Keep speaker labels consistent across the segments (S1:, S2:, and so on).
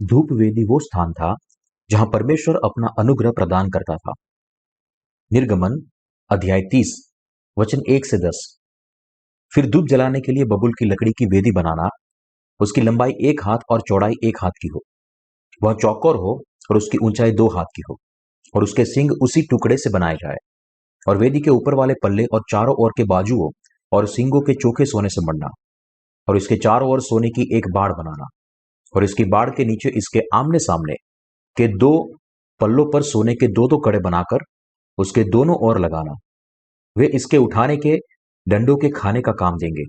S1: धूप वेदी वो स्थान था जहां परमेश्वर अपना अनुग्रह प्रदान करता था। निर्गमन अध्याय 30 वचन 1 से 10। फिर धूप जलाने के लिए बबुल की लकड़ी की वेदी बनाना। उसकी लंबाई 1 हाथ और चौड़ाई 1 हाथ की हो। वह चौकोर हो और उसकी ऊंचाई 2 हाथ की हो, और उसके सींग उसी टुकड़े से बनाए जाए। और वेदी के ऊपर वाले पल्ले और चारों ओर के बाजुओं और सींगों के चोखे सोने से मढ़ना, और इसके चारों ओर सोने की एक बाड़ बनाना, और इसकी बाड़ के नीचे इसके आमने सामने के 2 पल्लों पर सोने के 2 कड़े बनाकर उसके दोनों ओर लगाना। वे इसके उठाने के डंडों के खाने का काम देंगे।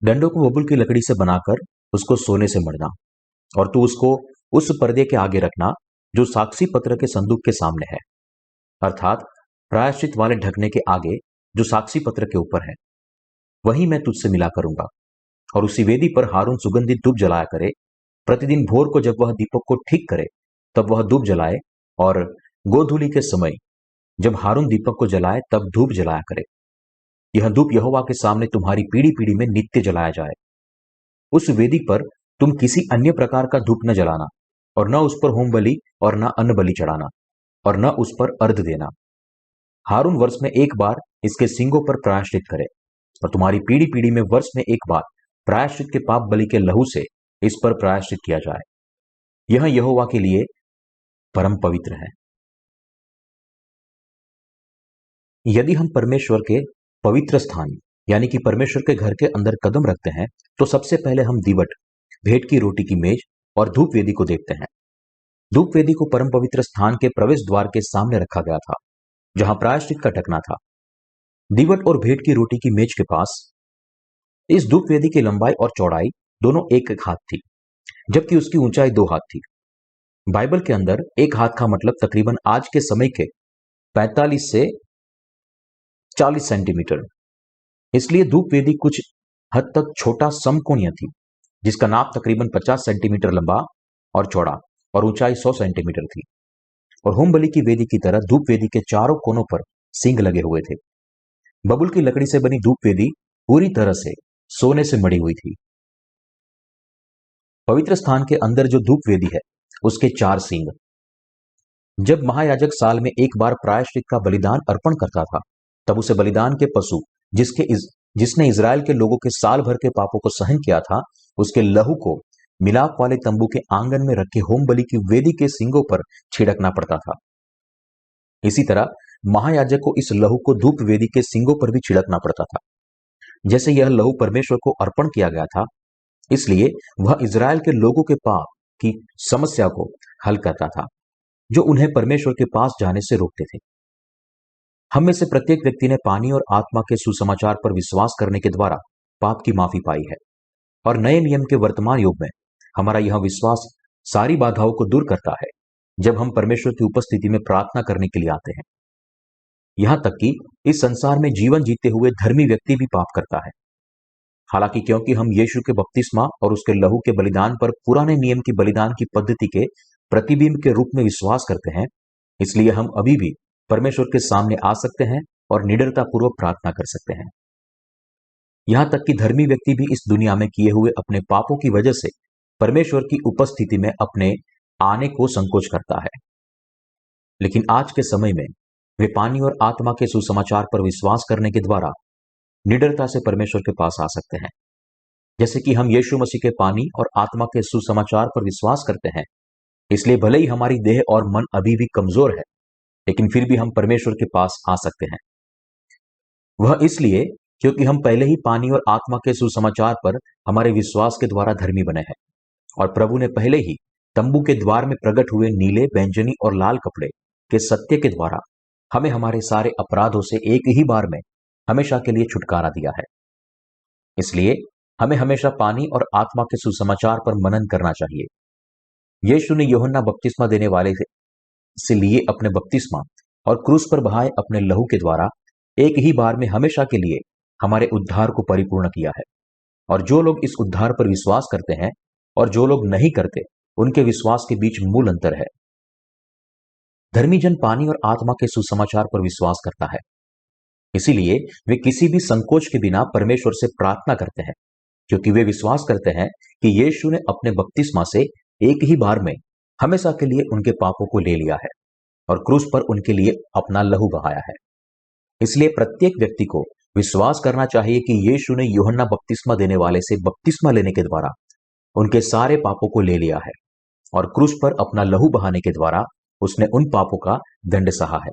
S1: डंडों को बबुल की लकड़ी से बनाकर उसको सोने से मढ़ना, और तू उसको उस पर्दे के आगे रखना जो साक्षी पत्र के संदूक के सामने है, अर्थात प्रायश्चित वाले ढकने के आगे जो साक्षी पत्र के ऊपर है। वही मैं तुझसे मिला करूंगा। और उसी वेदी पर हारून सुगंधित धूप जलाया करे। प्रतिदिन भोर को जब वह दीपक को ठीक करे तब वह धूप जलाए, और गोधूली के समय जब हारून दीपक को जलाए तब धूप जलाया करे। यह धूप यहोवा के सामने तुम्हारी पीढ़ी पीढ़ी में नित्य जलाया जाए। उस वेदी पर तुम किसी अन्य प्रकार का धूप न जलाना, और न उस पर होम बलि और न अन्न बलि चढ़ाना, और न उस पर अर्घ देना। हारून वर्ष में एक बार इसके सींगों पर प्रायश्चित करे, और तुम्हारी पीढ़ी पीढ़ी में वर्ष में एक बार प्रायश्चित के पाप बलि के लहू से इस पर प्रायश्चित किया जाए। यह यहोवा के लिए परम पवित्र है। यदि हम परमेश्वर के पवित्र स्थान यानी कि परमेश्वर के घर के अंदर कदम रखते हैं, तो सबसे पहले हम दीवट, भेंट की रोटी की मेज और धूप वेदी को देखते हैं। धूप वेदी को परम पवित्र स्थान के प्रवेश द्वार के सामने रखा गया था, जहां प्रायश्चित का ढकना था। दीवट और भेंट की रोटी की मेज के पास इस धूप वेदी की लंबाई और चौड़ाई दोनों 1 हाथ थी, जबकि उसकी ऊंचाई 2 हाथ थी। बाइबल के अंदर 1 हाथ का मतलब तकरीबन आज के समय के 45 से 40 सेंटीमीटर। इसलिए धूप वेदी कुछ हद तक छोटा समकोणीय थी, जिसका नाप तकरीबन 50 सेंटीमीटर लंबा और चौड़ा और ऊंचाई 100 सेंटीमीटर थी। और होम बलि की वेदी की तरह धूप वेदी के चारों कोनों पर सींग लगे हुए थे। बबुल की लकड़ी से बनी धूप वेदी पूरी तरह से सोने से मढ़ी हुई थी। पवित्र स्थान के अंदर जो धूप वेदी है, उसके 4 सींग। जब महायाजक साल में एक बार प्रायश्चित का बलिदान अर्पण करता था, तब उसे बलिदान के पशु जिसने इजराइल के लोगों के साल भर के पापों को सहन किया था, उसके लहू को मिलाप वाले तंबू के आंगन में रखे होम बलि की वेदी के सींगों पर छिड़कना पड़ता था। इसी तरह महायाजक को इस लहू को धूप वेदी के सींगों पर भी छिड़कना पड़ता था। जैसे यह लहू परमेश्वर को अर्पण किया गया था, इसलिए वह इजराइल के लोगों के पाप की समस्या को हल करता था, जो उन्हें परमेश्वर के पास जाने से रोकते थे। हम में से प्रत्येक व्यक्ति ने पानी और आत्मा के सुसमाचार पर विश्वास करने के द्वारा पाप की माफी पाई है, और नए नियम के वर्तमान युग में हमारा यह विश्वास सारी बाधाओं को दूर करता है जब हम परमेश्वर की उपस्थिति में प्रार्थना करने के लिए आते हैं। यहां तक कि इस संसार में जीवन जीते हुए धर्मी व्यक्ति भी पाप करता है। हालांकि क्योंकि हम यीशु के बपतिस्मा और उसके लहू के बलिदान पर पुराने नियम की बलिदान की पद्धति के प्रतिबिंब के रूप में विश्वास करते हैं, इसलिए हम अभी भी परमेश्वर के सामने आ सकते हैं और निडरता पूर्वक प्रार्थना कर सकते हैं। यहां तक कि धर्मी व्यक्ति भी इस दुनिया में किए हुए अपने पापों की वजह से परमेश्वर की उपस्थिति में अपने आने को संकोच करता है। लेकिन आज के समय में वे पानी और आत्मा के सुसमाचार पर विश्वास करने के द्वारा निडरता से परमेश्वर के पास आ सकते हैं। जैसे कि हम यीशु मसीह के पानी और आत्मा के सुसमाचार पर विश्वास करते हैं, इसलिए भले ही हमारी देह और मन अभी भी कमजोर है, लेकिन फिर भी हम परमेश्वर के पास आ सकते हैं। वह इसलिए क्योंकि हम पहले ही पानी और आत्मा के सुसमाचार पर हमारे विश्वास के द्वारा धर्मी बने हैं, और प्रभु ने पहले ही तंबू के द्वार में प्रकट हुए नीले, बैंजनी और लाल कपड़े के सत्य के द्वारा हमें हमारे सारे अपराधों से एक ही बार में हमेशा के लिए छुटकारा दिया है। इसलिए हमें हमेशा पानी और आत्मा के सुसमाचार पर मनन करना चाहिए। यीशु ने यूहन्ना बपतिस्मा देने वाले से लिए अपने बपतिस्मा और क्रूस पर बहाए अपने लहू के द्वारा एक ही बार में हमेशा के लिए हमारे उद्धार को परिपूर्ण किया है। और जो लोग इस उद्धार पर विश्वास करते हैं और जो लोग नहीं करते, उनके विश्वास के बीच मूल अंतर है। धर्मी जन पानी और आत्मा के सुसमाचार पर विश्वास करता है, इसीलिए वे किसी भी संकोच के बिना परमेश्वर से प्रार्थना करते हैं, क्योंकि वे विश्वास करते हैं कि यीशु ने अपने बपतिस्मा से एक ही बार में हमेशा के लिए उनके पापों को ले लिया है और क्रूस पर उनके लिए अपना लहू बहाया है। इसलिए प्रत्येक व्यक्ति को विश्वास करना चाहिए कि यीशु ने यूहन्ना बपतिस्मा देने वाले से बपतिस्मा लेने के द्वारा उनके सारे पापों को ले लिया है और क्रूस पर अपना लहू बहाने के द्वारा उसने उन पापों का दंड सहा है।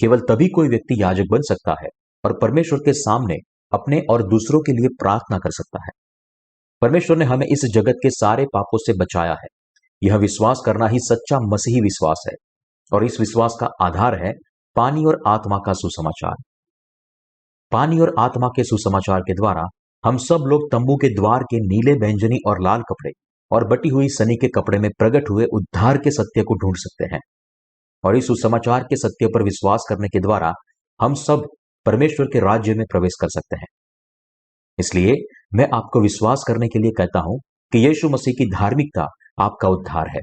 S1: केवल तभी कोई व्यक्ति याजक बन सकता है और परमेश्वर के सामने अपने और दूसरों के लिए प्रार्थना कर सकता है। परमेश्वर ने हमें इस जगत के सारे पापों से बचाया है। यह विश्वास करना ही सच्चा मसीही विश्वास है और इस विश्वास का आधार है पानी और आत्मा का सुसमाचार। पानी और आत्मा के सुसमाचार के द्वारा हम सब लोग तंबू के द्वार के नीले, बैंगनी और लाल कपड़े और बटी हुई सनी के कपड़े में प्रकट हुए उद्धार के सत्य को ढूंढ सकते हैं और इस सुसमाचार के सत्य पर विश्वास करने के द्वारा हम सब परमेश्वर के राज्य में प्रवेश कर सकते हैं। इसलिए मैं आपको विश्वास करने के लिए कहता हूं कि यीशु मसीह की धार्मिकता आपका उद्धार है,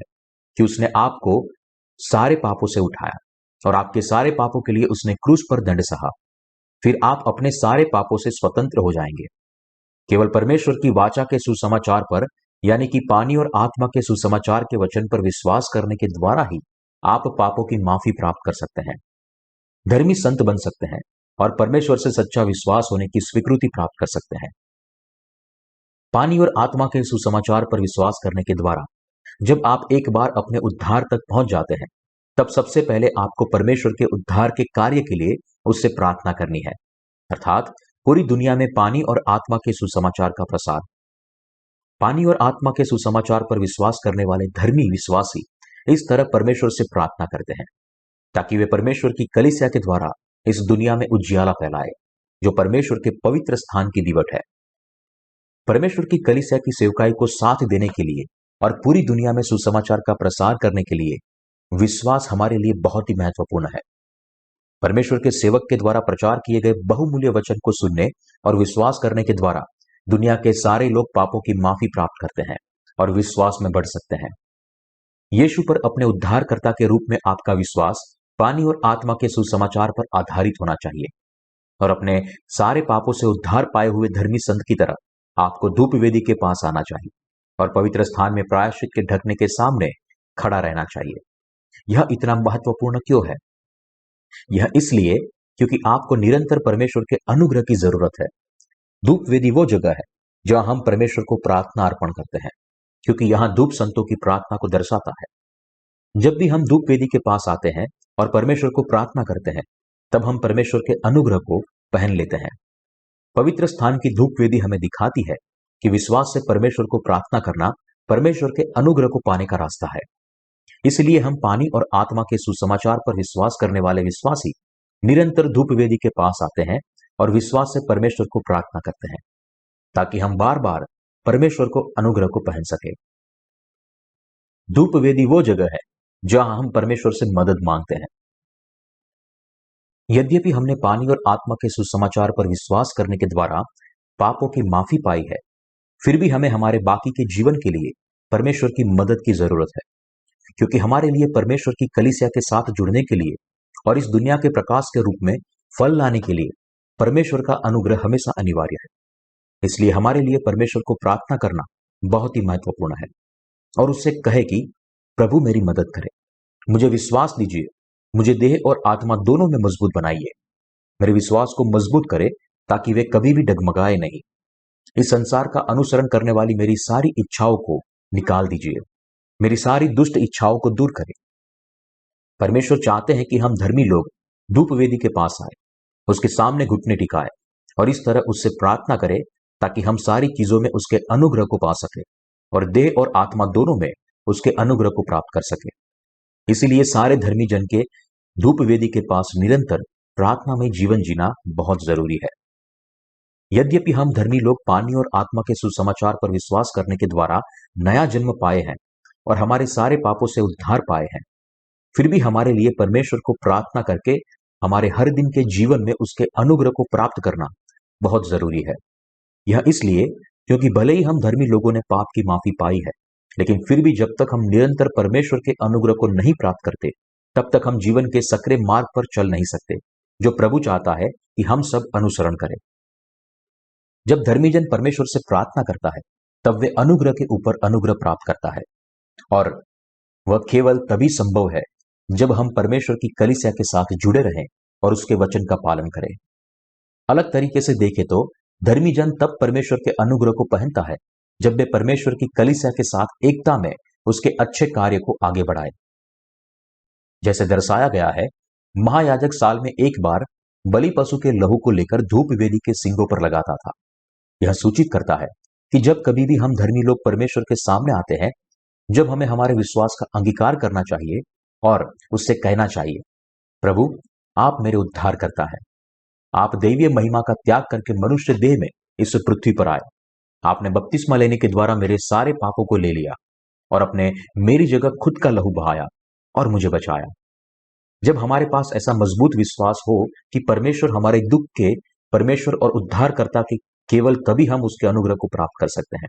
S1: कि उसने आपको सारे पापों से उठाया और आपके सारे पापों के लिए उसने क्रूस पर दंड सहा। फिर आप अपने सारे पापों से स्वतंत्र हो जाएंगे। केवल परमेश्वर की वाचा के सुसमाचार पर, यानी कि पानी और आत्मा के सुसमाचार के वचन पर विश्वास करने के द्वारा ही आप पापों की माफी प्राप्त कर सकते हैं, धर्मी संत बन सकते हैं और परमेश्वर से सच्चा विश्वास होने की स्वीकृति प्राप्त कर सकते हैं। पानी और आत्मा के सुसमाचार पर विश्वास करने के द्वारा जब आप एक बार अपने उद्धार तक पहुंच जाते हैं, तब सबसे पहले आपको परमेश्वर के उद्धार के कार्य के लिए उससे प्रार्थना करनी है, अर्थात पूरी दुनिया में पानी और आत्मा के सुसमाचार का प्रसार। पानी और आत्मा के सुसमाचार पर विश्वास करने वाले धर्मी विश्वासी इस तरह परमेश्वर से प्रार्थना करते हैं ताकि वे परमेश्वर की कलीसिया के द्वारा इस दुनिया में उजियाला फैलाए, जो परमेश्वर के पवित्र स्थान की दीवट है। परमेश्वर की कलीसिया की सेवकाई को साथ देने के लिए और पूरी दुनिया में सुसमाचार का प्रसार करने के लिए विश्वास हमारे लिए बहुत ही महत्वपूर्ण है। परमेश्वर के सेवक के द्वारा प्रचार किए गए बहुमूल्य वचन को सुनने और विश्वास करने के द्वारा दुनिया के सारे लोग पापों की माफी प्राप्त करते हैं और विश्वास में बढ़ सकते हैं। यीशु पर अपने उद्धारकर्ता के रूप में आपका विश्वास पानी और आत्मा के सुसमाचार पर आधारित होना चाहिए और अपने सारे पापों से उद्धार पाए हुए धर्मी संत की तरह आपको धूप वेदी के पास आना चाहिए और पवित्र स्थान में प्रायश्चित के ढकने के सामने खड़ा रहना चाहिए। यह इतना महत्वपूर्ण क्यों है? यह इसलिए क्योंकि आपको निरंतर परमेश्वर के अनुग्रह की जरूरत है। धूप वेदी वो जगह है जहां हम परमेश्वर को प्रार्थना अर्पण करते हैं, क्योंकि यहां धूप संतों की प्रार्थना को दर्शाता है। जब भी हम धूप वेदी के पास आते हैं और परमेश्वर को प्रार्थना करते हैं, तब हम परमेश्वर के अनुग्रह को पहन लेते हैं। पवित्र स्थान की धूप वेदी हमें दिखाती है कि विश्वास से परमेश्वर को प्रार्थना करना परमेश्वर के अनुग्रह को पाने का रास्ता है। इसलिए हम पानी और आत्मा के सुसमाचार पर विश्वास करने वाले विश्वासी निरंतर धूप वेदी के पास आते हैं और विश्वास से परमेश्वर को प्रार्थना करते हैं ताकि हम बार बार परमेश्वर को अनुग्रह को पहन सके। धूप वेदी वो जगह है जहां हम परमेश्वर से मदद मांगते हैं। यद्यपि हमने पानी और आत्मा के सुसमाचार पर विश्वास करने के द्वारा पापों की माफी पाई है, फिर भी हमें हमारे बाकी के जीवन के लिए परमेश्वर की मदद की जरूरत है, क्योंकि हमारे लिए परमेश्वर की कलीसिया के साथ जुड़ने के लिए और इस दुनिया के प्रकाश के रूप में फल लाने के लिए परमेश्वर का अनुग्रह हमेशा अनिवार्य है। इसलिए हमारे लिए परमेश्वर को प्रार्थना करना बहुत ही महत्वपूर्ण है और उससे कहे कि प्रभु मेरी मदद करे, मुझे विश्वास दीजिए, मुझे देह और आत्मा दोनों में मजबूत बनाइए, मेरे विश्वास को मजबूत करे ताकि वे कभी भी डगमगाए नहीं। इस संसार का अनुसरण करने वाली मेरी सारी इच्छाओं को निकाल दीजिए, मेरी सारी दुष्ट इच्छाओं को दूर करें। परमेश्वर चाहते हैं कि हम धर्मी लोग धूप वेदी के पास आए, उसके सामने घुटने टिकाए और इस तरह उससे प्रार्थना करें ताकि हम सारी चीजों में उसके अनुग्रह को पा सके और देह और आत्मा दोनों में उसके अनुग्रह को प्राप्त कर सके। इसीलिए सारे धर्मी जन के धूप वेदी के पास निरंतर प्रार्थना में जीवन जीना बहुत जरूरी है। यद्यपि हम धर्मी लोग पानी और आत्मा के सुसमाचार पर विश्वास करने के द्वारा नया जन्म पाए हैं और हमारे सारे पापों से उद्धार पाए हैं, फिर भी हमारे लिए परमेश्वर को प्रार्थना करके हमारे हर दिन के जीवन में उसके अनुग्रह को प्राप्त करना बहुत जरूरी है। यह इसलिए क्योंकि भले ही हम धर्मी लोगों ने पाप की माफी पाई है, लेकिन फिर भी जब तक हम निरंतर परमेश्वर के अनुग्रह को नहीं प्राप्त करते, तब तक हम जीवन के सकरे मार्ग पर चल नहीं सकते, जो प्रभु चाहता है कि हम सब अनुसरण करें। जब धर्मी जन परमेश्वर से प्रार्थना करता है तब वे अनुग्रह के ऊपर अनुग्रह प्राप्त करता है, और वह केवल तभी संभव है जब हम परमेश्वर की कलीसिया के साथ जुड़े रहें और उसके वचन का पालन करें। अलग तरीके से देखें तो धर्मी जन तब परमेश्वर के अनुग्रह को पहनता है जब वे परमेश्वर की कलीसिया के साथ एकता में उसके अच्छे कार्य को आगे बढ़ाए। जैसे दर्शाया गया है, महायाजक साल में एक बार बलि पशु के लहू को लेकर धूप वेदी के सींगों पर लगाता था। यह सूचित करता है कि जब कभी भी हम धर्मी लोग परमेश्वर के सामने आते हैं, जब हमें हमारे विश्वास का अंगीकार करना चाहिए और उससे कहना चाहिए, प्रभु आप मेरे उद्धार करता है। आप दैवीय महिमा का त्याग करके मनुष्य देह में इस पृथ्वी पर आए। आपने बपतिस्मा लेने के द्वारा मेरे सारे पापों को ले लिया और अपने मेरी जगह खुद का लहू बहाया और मुझे बचाया। जब हमारे पास ऐसा मजबूत विश्वास हो कि परमेश्वर हमारे दुख के परमेश्वर और उद्धारकर्ता के, केवल तभी हम उसके अनुग्रह को प्राप्त कर सकते हैं।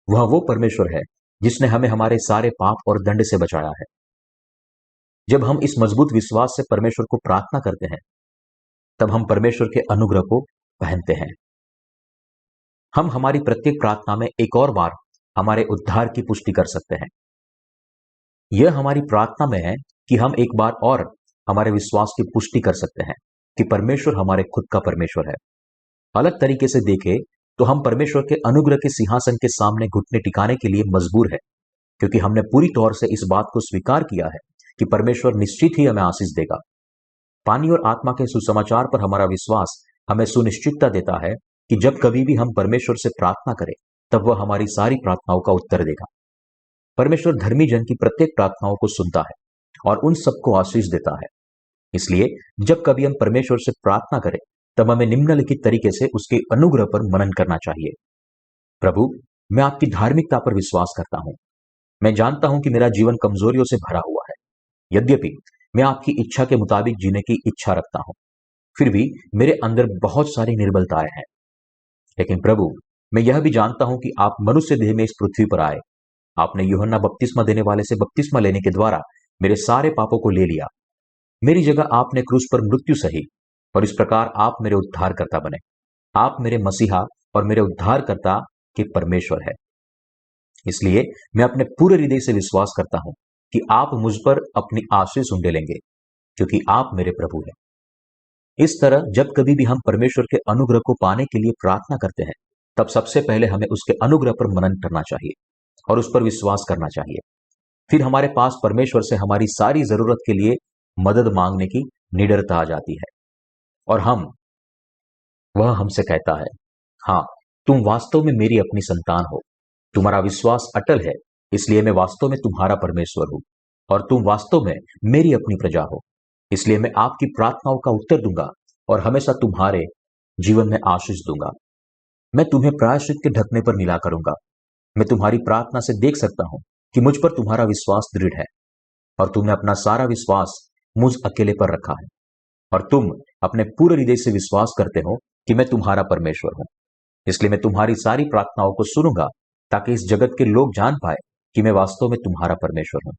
S1: वह वो परमेश्वर है जिसने हमें हमारे सारे पाप और दंड से बचाया है। जब हम इस मजबूत विश्वास से परमेश्वर को प्रार्थना करते हैं, तब हम परमेश्वर के अनुग्रह को पहनते हैं। हम हमारी प्रत्येक प्रार्थना में एक और बार हमारे उद्धार की पुष्टि कर सकते हैं। यह हमारी प्रार्थना में है कि हम एक बार और हमारे विश्वास की पुष्टि कर सकते हैं कि परमेश्वर हमारे खुद का परमेश्वर है। अलग तरीके से देखें तो हम परमेश्वर के अनुग्रह के सिंहासन के सामने घुटने टिकाने के लिए मजबूर है, क्योंकि हमने पूरी तौर से इस बात को स्वीकार किया है कि परमेश्वर निश्चित ही हमें आशीष देगा। पानी और आत्मा के सुसमाचार पर हमारा विश्वास हमें सुनिश्चितता देता है कि जब कभी भी हम परमेश्वर से प्रार्थना करें, तब वह हमारी सारी प्रार्थनाओं का उत्तर देगा। परमेश्वर धर्मी जन की प्रत्येक प्रार्थनाओं को सुनता है और उन सबको आशीष देता है। इसलिए जब कभी हम परमेश्वर से प्रार्थना करें, तब हमें निम्नलिखित तरीके से उसके अनुग्रह पर मनन करना चाहिए। प्रभु, मैं आपकी धार्मिकता पर विश्वास करता हूं। मैं जानता हूं कि मेरा जीवन कमजोरियों से भरा हुआ है। यद्यपि मैं आपकी इच्छा के मुताबिक जीने की इच्छा रखता हूं, फिर भी मेरे अंदर बहुत सारी निर्बलताएं हैं। लेकिन प्रभु, मैं यह भी जानता हूं कि आप मनुष्य देह में इस पृथ्वी पर आए। आपने यूहन्ना बपतिस्मा देने वाले से बपतिस्मा लेने के द्वारा मेरे सारे पापों को ले लिया। मेरी जगह आपने क्रूस पर मृत्यु सही और इस प्रकार आप मेरे उद्धारकर्ता बने। आप मेरे मसीहा और मेरे उद्धारकर्ता के परमेश्वर है। इसलिए मैं अपने पूरे हृदय से विश्वास करता हूं कि आप मुझ पर अपनी आशीष उंडेलेंगे, क्योंकि आप मेरे प्रभु हैं। इस तरह जब कभी भी हम परमेश्वर के अनुग्रह को पाने के लिए प्रार्थना करते हैं, तब सबसे पहले हमें उसके अनुग्रह पर मनन करना चाहिए और उस पर विश्वास करना चाहिए। फिर हमारे पास परमेश्वर से हमारी सारी जरूरत के लिए मदद मांगने की निडरता आ जाती है और वह हमसे कहता है, हाँ, तुम वास्तव में मेरी अपनी संतान हो। तुम्हारा विश्वास अटल है, इसलिए मैं वास्तव में तुम्हारा परमेश्वर हूं और तुम वास्तव में मेरी अपनी प्रजा हो। इसलिए मैं आपकी प्रार्थनाओं का उत्तर दूंगा और हमेशा तुम्हारे जीवन में आशीष दूंगा। मैं तुम्हें प्रायश्चित के ढकने पर मिला करूंगा। मैं तुम्हारी प्रार्थना से देख सकता हूं कि मुझ पर तुम्हारा विश्वास दृढ़ है और तुमने अपना सारा विश्वास मुझ अकेले पर रखा है और तुम अपने पूरे हृदय से विश्वास करते हो कि मैं तुम्हारा परमेश्वर हूं। इसलिए मैं तुम्हारी सारी प्रार्थनाओं को सुनूंगा, ताकि इस जगत के लोग जान पाए कि मैं वास्तव में तुम्हारा परमेश्वर हूं।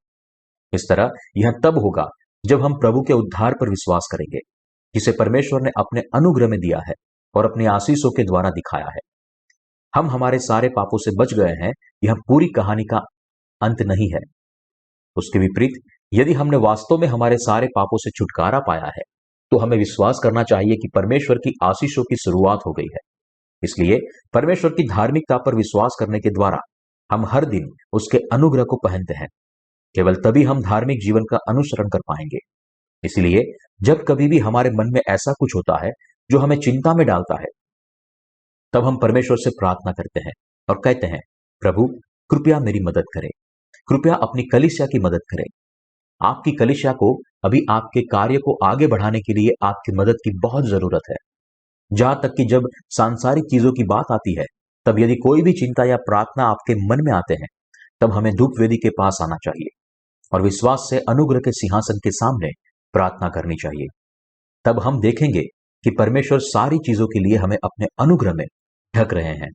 S1: इस तरह यह तब होगा जब हम प्रभु के उद्धार पर विश्वास करेंगे, जिसे परमेश्वर ने अपने अनुग्रह में दिया है और अपनी आशीषों के द्वारा दिखाया है। हम हमारे सारे पापों से बच गए हैं, यह पूरी कहानी का अंत नहीं है। उसके विपरीत, यदि हमने वास्तव में हमारे सारे पापों से छुटकारा पाया है, तो हमें विश्वास करना चाहिए कि परमेश्वर की आशीषों की शुरुआत हो गई है। इसलिए परमेश्वर की धार्मिकता पर विश्वास करने के द्वारा हम हर दिन उसके अनुग्रह को पहनते हैं। केवल तभी हम धार्मिक जीवन का अनुसरण कर पाएंगे। इसलिए जब कभी भी हमारे मन में ऐसा कुछ होता है जो हमें चिंता में डालता है, तब हम परमेश्वर से प्रार्थना करते हैं और कहते हैं, प्रभु कृपया मेरी मदद करें, कृपया अपनी कलीसिया की मदद करें। आपकी कलीसिया को अभी आपके कार्य को आगे बढ़ाने के लिए आपकी मदद की बहुत जरूरत है। जहां तक कि जब सांसारिक चीजों की बात आती है, तब यदि कोई भी चिंता या प्रार्थना आपके मन में आते हैं, तब हमें धूप वेदी के पास आना चाहिए और विश्वास से अनुग्रह के सिंहासन के सामने प्रार्थना करनी चाहिए। तब हम देखेंगे कि परमेश्वर सारी चीजों के लिए हमें अपने अनुग्रह में ढक रहे हैं।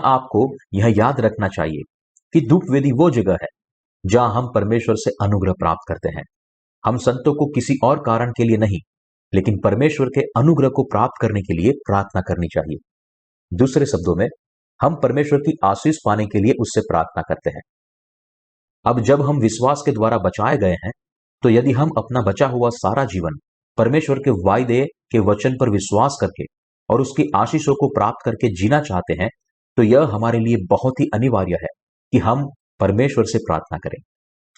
S1: आपको यह याद रखना चाहिए कि धूप वेदी वो जगह है जहां हम परमेश्वर से अनुग्रह प्राप्त करते हैं। हम संतों को किसी और कारण के लिए नहीं, लेकिन परमेश्वर के अनुग्रह को प्राप्त करने के लिए प्रार्थना करनी चाहिए। दूसरे शब्दों में, हम परमेश्वर की आशीष पाने के लिए उससे प्रार्थना करते हैं। अब जब हम विश्वास के द्वारा बचाए गए हैं, तो यदि हम अपना बचा हुआ सारा जीवन परमेश्वर के वायदे के वचन पर विश्वास करके और उसकी आशीषों को प्राप्त करके जीना चाहते हैं, तो यह हमारे लिए बहुत ही अनिवार्य है कि हम परमेश्वर से प्रार्थना करें।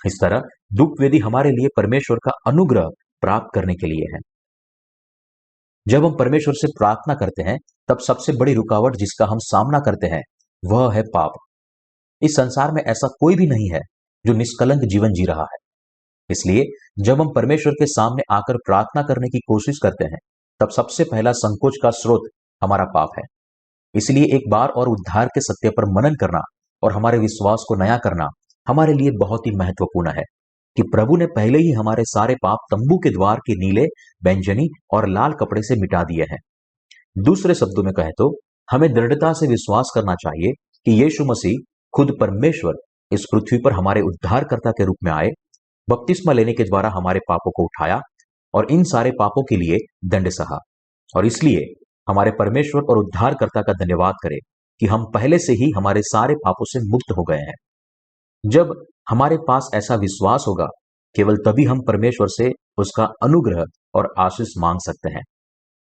S1: इस तरह दुख वेदी हमारे लिए परमेश्वर का अनुग्रह प्राप्त करने के लिए है। जब हम परमेश्वर से प्रार्थना करते हैं, तब सबसे बड़ी रुकावट जिसका हम सामना करते हैं वह है पाप। इस संसार में ऐसा कोई भी नहीं है जो निष्कलंक जीवन जी रहा है। इसलिए जब हम परमेश्वर के सामने आकर प्रार्थना करने की कोशिश करते हैं, तब सबसे पहला संकोच का स्रोत हमारा पाप है। इसलिए एक बार और उद्धार के सत्य पर मनन करना और हमारे विश्वास को नया करना हमारे लिए बहुत ही महत्वपूर्ण है कि प्रभु ने पहले ही हमारे सारे पाप तंबू के द्वार के नीले, बैंजनी और लाल कपड़े से मिटा दिए हैं। दूसरे शब्दों में कहें तो हमें दृढ़ता से विश्वास करना चाहिए कि यीशु मसीह खुद परमेश्वर इस पृथ्वी पर हमारे उद्धारकर्ता के रूप में आए, बपतिस्मा लेने के द्वारा हमारे पापों को उठाया और इन सारे पापों के लिए दंड सहा। और इसलिए हमारे परमेश्वर और उद्धारकर्ता का धन्यवाद करें कि हम पहले से ही हमारे सारे पापों से मुक्त हो गए हैं। जब हमारे पास ऐसा विश्वास होगा, केवल तभी हम परमेश्वर से उसका अनुग्रह और आशीष मांग सकते हैं।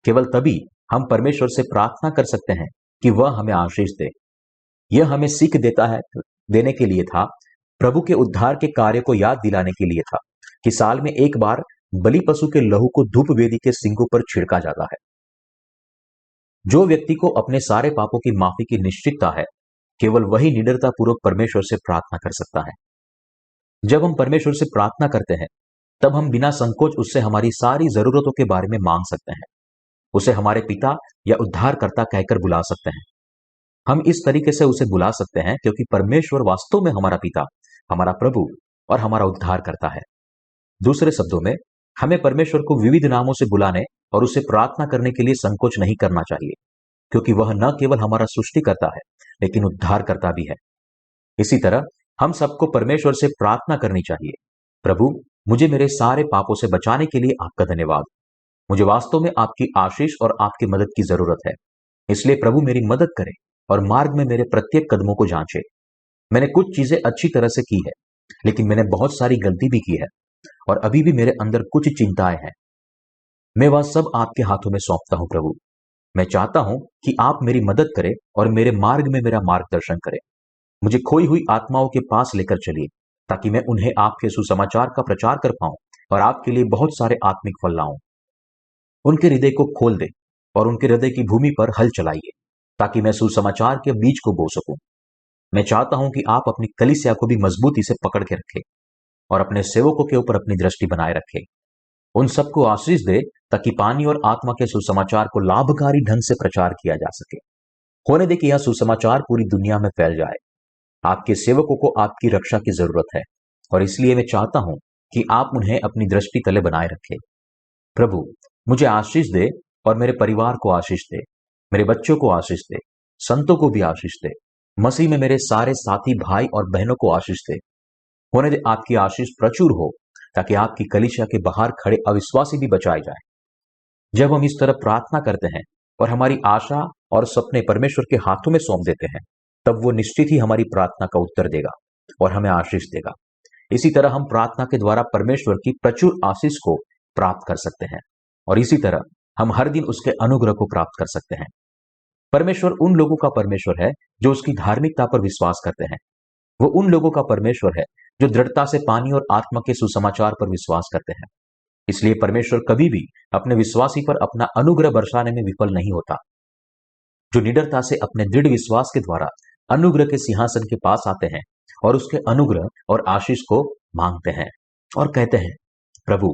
S1: केवल तभी हम परमेश्वर से प्रार्थना कर सकते हैं कि वह हमें आशीष दे। यह हमें सीख देने के लिए था, प्रभु के उद्धार के कार्य को याद दिलाने के लिए था कि साल में एक बार बलि पशु के लहू को धूप वेदी के सिंगों पर छिड़का जाता है। जो व्यक्ति को अपने सारे पापों की माफी की निश्चितता है, केवल वही निडरता पूर्वक परमेश्वर से प्रार्थना कर सकता है। जब हम परमेश्वर से प्रार्थना करते हैं, तब हम बिना संकोच उससे हमारी सारी जरूरतों के बारे में मांग सकते हैं। उसे हमारे पिता या उद्धारकर्ता कहकर बुला सकते हैं। हम इस तरीके से उसे बुला सकते हैं क्योंकि परमेश्वर वास्तव में हमारा पिता, हमारा प्रभु और हमारा उद्धार करता है। दूसरे शब्दों में, हमें परमेश्वर को विविध नामों से बुलाने और उसे प्रार्थना करने के लिए संकोच नहीं करना चाहिए, क्योंकि वह न केवल हमारा सृष्टिकर्ता है, लेकिन उद्धारकर्ता भी है। इसी तरह हम सबको परमेश्वर से प्रार्थना करनी चाहिए, प्रभु, मुझे मेरे सारे पापों से बचाने के लिए आपका धन्यवाद। मुझे वास्तव में आपकी आशीष और आपकी मदद की जरूरत है। इसलिए प्रभु मेरी मदद करें और मार्ग में मेरे प्रत्येक कदमों को जांचे। मैंने कुछ चीजें अच्छी तरह से की है, लेकिन मैंने बहुत सारी गलती भी की है और अभी भी मेरे अंदर कुछ चिंताएं हैं। मैं वह सब आपके हाथों में सौंपता हूं प्रभु। मैं चाहता हूं कि आप मेरी मदद करें और मेरे मार्ग में मेरा मार्गदर्शन करें। मुझे खोई हुई आत्माओं के पास लेकर चलिए, ताकि मैं उन्हें आपके सुसमाचार का प्रचार कर पाऊं और आपके लिए बहुत सारे आत्मिक फल लाऊं। उनके हृदय को खोल दे और उनके हृदय की भूमि पर हल चलाइए, ताकि मैं सुसमाचार के बीज को बो सकूं। मैं चाहता हूं कि आप अपनी कलीसिया को भी मजबूती से पकड़ के रखें और अपने सेवकों के ऊपर अपनी दृष्टि बनाए रखें। उन सबको आशीष दे, ताकि पानी और आत्मा के सुसमाचार को लाभकारी ढंग से प्रचार किया जा सके। होने दे कि यह सुसमाचार पूरी दुनिया में फैल जाए। आपके सेवकों को आपकी रक्षा की जरूरत है और इसलिए मैं चाहता हूं कि आप उन्हें अपनी दृष्टि तले बनाए रखें। प्रभु, मुझे आशीष दे और मेरे परिवार को आशीष दे, मेरे बच्चों को आशीष दे, संतों को भी आशीष दे, मसीह में मेरे सारे साथी भाई और बहनों को आशीष दे। होने दे आपकी आशीष प्रचुर हो, ताकि आपकी कलीसिया के बाहर खड़े अविश्वासी भी बचाए जाए। जब हम इस तरह प्रार्थना करते हैं और हमारी आशा और सपने परमेश्वर के हाथों में सौंप देते हैं, तब वो निश्चित ही हमारी प्रार्थना का उत्तर देगा और हमें आशीष देगा। इसी तरह हम प्रार्थना के द्वारा परमेश्वर की प्रचुर आशीष को प्राप्त कर सकते हैं और इसी तरह हम हर दिन उसके अनुग्रह को प्राप्त कर सकते हैं। परमेश्वर उन लोगों का परमेश्वर है जो उसकी धार्मिकता पर विश्वास करते हैं। वो उन लोगों का परमेश्वर है जो दृढ़ता से पानी और आत्मा के सुसमाचार पर विश्वास करते हैं। इसलिए परमेश्वर कभी भी अपने विश्वासी पर अपना अनुग्रह बरसाने में विफल नहीं होता। जो निडरता से अपने दृढ़ विश्वास के द्वारा अनुग्रह के सिंहासन के पास आते हैं और उसके अनुग्रह और आशीष को मांगते हैं और कहते हैं, प्रभु,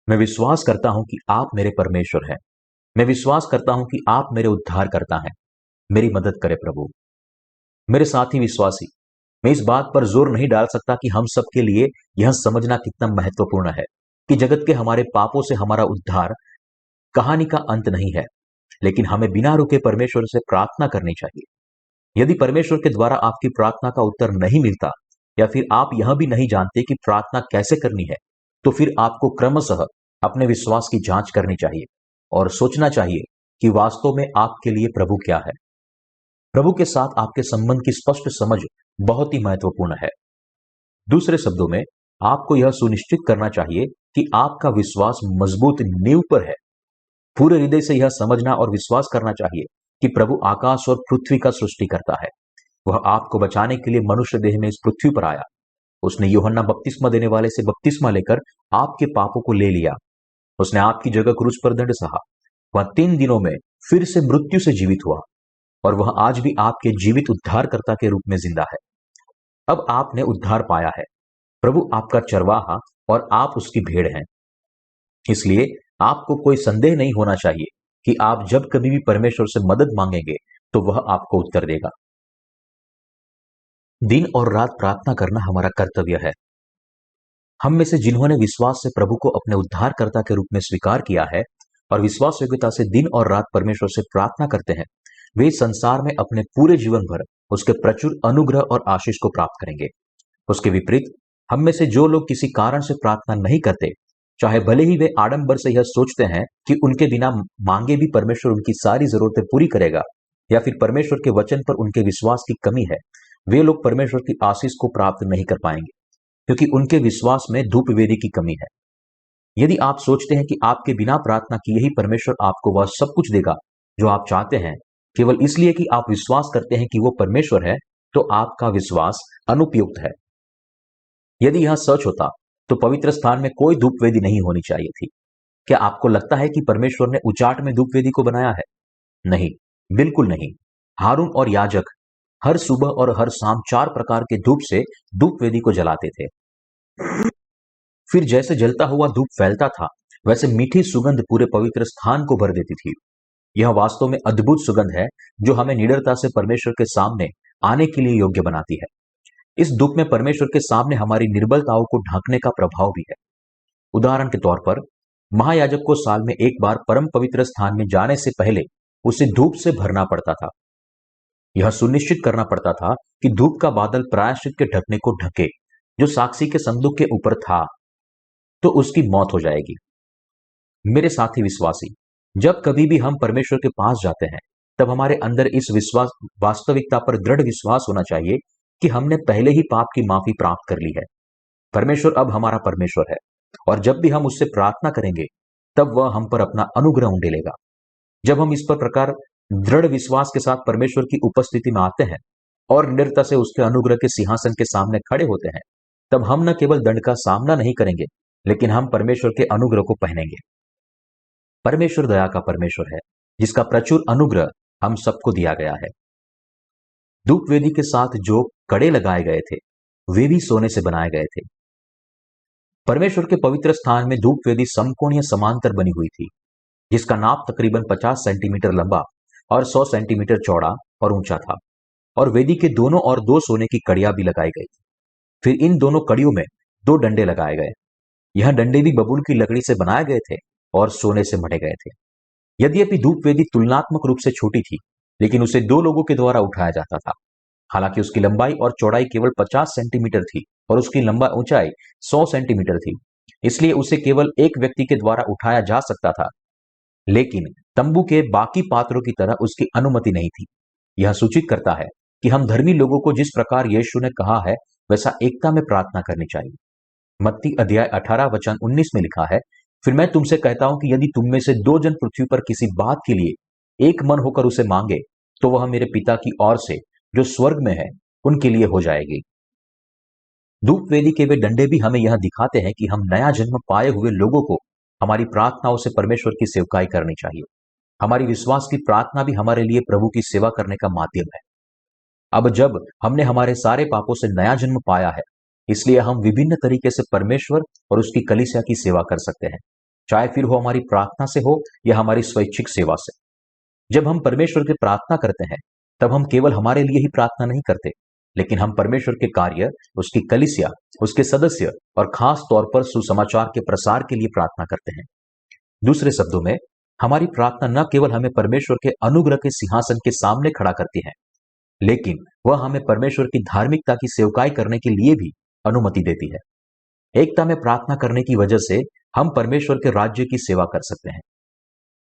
S1: मैं विश्वास करता हूं कि आप मेरे परमेश्वर हैं। मैं विश्वास करता हूं कि आप मेरे उद्धार करता हैं। मेरी मदद करें प्रभु। मेरे साथी विश्वासी, मैं इस बात पर जोर नहीं डाल सकता कि हम सबके लिए यह समझना कितना महत्वपूर्ण है कि जगत के हमारे पापों से हमारा उद्धार कहानी का अंत नहीं है, लेकिन हमें बिना रुके परमेश्वर से प्रार्थना करनी चाहिए। यदि परमेश्वर के द्वारा आपकी प्रार्थना का उत्तर नहीं मिलता या फिर आप यह भी नहीं जानते कि प्रार्थना कैसे करनी है, तो फिर आपको क्रमशः अपने विश्वास की जांच करनी चाहिए और सोचना चाहिए कि वास्तव में आपके लिए प्रभु क्या है। प्रभु के साथ आपके संबंध की स्पष्ट समझ बहुत ही महत्वपूर्ण है। दूसरे शब्दों में, आपको यह सुनिश्चित करना चाहिए कि आपका विश्वास मजबूत नींव पर है। पूरे हृदय से यह समझना और विश्वास करना चाहिए कि प्रभु आकाश और पृथ्वी का सृष्टि करता है। वह आपको बचाने के लिए मनुष्य देह में इस पृथ्वी पर आया। उसने यूहन्ना बपतिस्मा देने वाले से बपतिस्मा लेकर आपके पापों को ले लिया। उसने आपकी जगह क्रूस पर दंड सहा। वह 3 दिनों में फिर से मृत्यु से जीवित हुआ और वह आज भी आपके जीवित उद्धारकर्ता के रूप में जिंदा है। अब आपने उद्धार पाया है। प्रभु आपका चरवाहा और आप उसकी भेड़ हैं। इसलिए आपको कोई संदेह नहीं होना चाहिए कि आप जब कभी भी परमेश्वर से मदद मांगेंगे तो वह आपको उत्तर देगा। दिन और रात प्रार्थना करना हमारा कर्तव्य है। हम में से जिन्होंने विश्वास से प्रभु को अपने उद्धारकर्ता के रूप में स्वीकार किया है और विश्वास योग्यता से दिन और रात परमेश्वर से प्रार्थना करते हैं, वे संसार में अपने पूरे जीवन भर उसके प्रचुर अनुग्रह और आशीष को प्राप्त करेंगे। उसके विपरीत, हम में से जो लोग किसी कारण से प्रार्थना नहीं करते, चाहे भले ही वे आडंबर से यह सोचते हैं कि उनके बिना मांगे भी परमेश्वर उनकी सारी जरूरतें पूरी करेगा, या फिर परमेश्वर के वचन पर उनके विश्वास की कमी है, वे लोग परमेश्वर की आशीष को प्राप्त नहीं कर पाएंगे, क्योंकि उनके विश्वास में धूप वेदी की कमी है। यदि आप सोचते हैं कि आपके बिना प्रार्थना किए ही परमेश्वर आपको वह सब कुछ देगा जो आप चाहते हैं, केवल इसलिए कि आप विश्वास करते हैं कि वो परमेश्वर है, तो आपका विश्वास अनुपयुक्त है। यदि यह सच होता तो पवित्र स्थान में कोई धूप वेदी नहीं होनी चाहिए थी। क्या आपको लगता है कि परमेश्वर ने उचाट में धूप वेदी को बनाया है? नहीं, बिल्कुल नहीं। हारून और याजक हर सुबह और हर शाम 4 प्रकार के धूप से धूप वेदी को जलाते थे। फिर जैसे जलता हुआ धूप फैलता था, वैसे मीठी सुगंध पूरे पवित्र स्थान को भर देती थी। यह वास्तव में अद्भुत सुगंध है जो हमें निडरता से परमेश्वर के सामने आने के लिए योग्य बनाती है। इस धूप में परमेश्वर के सामने हमारी निर्बलताओं को ढकने का प्रभाव भी है। उदाहरण के तौर पर, महायाजक को साल में एक बार परम पवित्र स्थान में जाने से पहले उसे धूप से भरना पड़ता था। यह सुनिश्चित करना पड़ता था कि धूप का बादल प्रायश्चित के ढकने को ढके जो साक्षी के संदूक के ऊपर था, तो उसकी मौत हो जाएगी। मेरे साथी विश्वासी, जब कभी भी हम परमेश्वर के पास जाते हैं, तब हमारे अंदर इस विश्वास वास्तविकता पर दृढ़ विश्वास होना चाहिए कि हमने पहले ही पाप की माफी प्राप्त कर ली है। परमेश्वर अब हमारा परमेश्वर है और जब भी हम उससे प्रार्थना करेंगे, तब वह हम पर अपना अनुग्रह उंडेलेगा। जब हम इस पर प्रकार दृढ़ विश्वास के साथ परमेश्वर की उपस्थिति में आते हैं और निडरता से उसके अनुग्रह के सिंहासन के सामने खड़े होते हैं, तब हम न केवल दंड का सामना नहीं करेंगे, लेकिन हम परमेश्वर के अनुग्रह को पहनेंगे। परमेश्वर दया का परमेश्वर है, जिसका प्रचुर अनुग्रह हम सबको दिया गया है। धूप वेदी के साथ जो कड़े लगाए गए थे, वे भी सोने से बनाए गए थे। परमेश्वर के पवित्र स्थान में धूप वेदी समकोणीय समांतर बनी हुई थी, जिसका नाप तकरीबन 50 सेंटीमीटर लंबा और 100 सेंटीमीटर चौड़ा और ऊंचा था, और वेदी के दोनों ओर 2 सोने की कड़ियां भी लगाई गई। फिर इन दोनों कड़ियों में 2 डंडे लगाए गए। यह डंडे भी बबूल की लकड़ी से बनाए गए थे और सोने से मढ़े गए थे। यद्यपि धूप वेदी तुलनात्मक रूप से छोटी थी, लेकिन उसे 2 लोगों के द्वारा उठाया जाता था। हालांकि उसकी लंबाई और चौड़ाई केवल 50 सेंटीमीटर थी और उसकी लंबा ऊंचाई 100 सेंटीमीटर थी, इसलिए उसे केवल एक व्यक्ति के द्वारा उठाया जा सकता था। लेकिन तंबू के बाकी पात्रों की तरह उसकी अनुमति नहीं थी। यह सूचित करता है कि हम धर्मी लोगों को जिस प्रकार यीशु ने कहा है, वैसा एकता में प्रार्थना करनी चाहिए। मत्ती अध्याय 18 वचन 19 में लिखा है, फिर मैं तुमसे कहता हूं कि यदि तुम में से 2 जन पृथ्वी पर किसी बात के लिए एक मन होकर उसे मांगे, तो वह मेरे पिता की ओर से जो स्वर्ग में है उनके लिए हो जाएगी। धूप वेदी के वे डंडे भी हमें यह दिखाते हैं कि हम नया जन्म पाए हुए लोगों को हमारी प्रार्थनाओं से परमेश्वर की सेवकाई करनी चाहिए। हमारी विश्वास की प्रार्थना भी हमारे लिए प्रभु की सेवा करने का माध्यम है। अब जब हमने हमारे सारे पापों से नया जन्म पाया है, इसलिए हम विभिन्न तरीके से परमेश्वर और उसकी कलीसिया की सेवा कर सकते हैं, चाहे फिर वो हमारी प्रार्थना से हो या हमारी स्वैच्छिक सेवा से। जब हम परमेश्वर की प्रार्थना करते हैं, तब हम केवल हमारे लिए ही प्रार्थना नहीं करते, लेकिन हम परमेश्वर के कार्य, उसकी कलीसिया, उसके सदस्य और खास तौर पर सुसमाचार के प्रसार के लिए प्रार्थना करते हैं। दूसरे शब्दों में, हमारी प्रार्थना न केवल हमें परमेश्वर के अनुग्रह के सिंहासन के सामने खड़ा करती है, लेकिन वह हमें परमेश्वर की धार्मिकता की सेवकाई करने के लिए भी अनुमति देती है। एकता में प्रार्थना करने की वजह से हम परमेश्वर के राज्य की सेवा कर सकते हैं।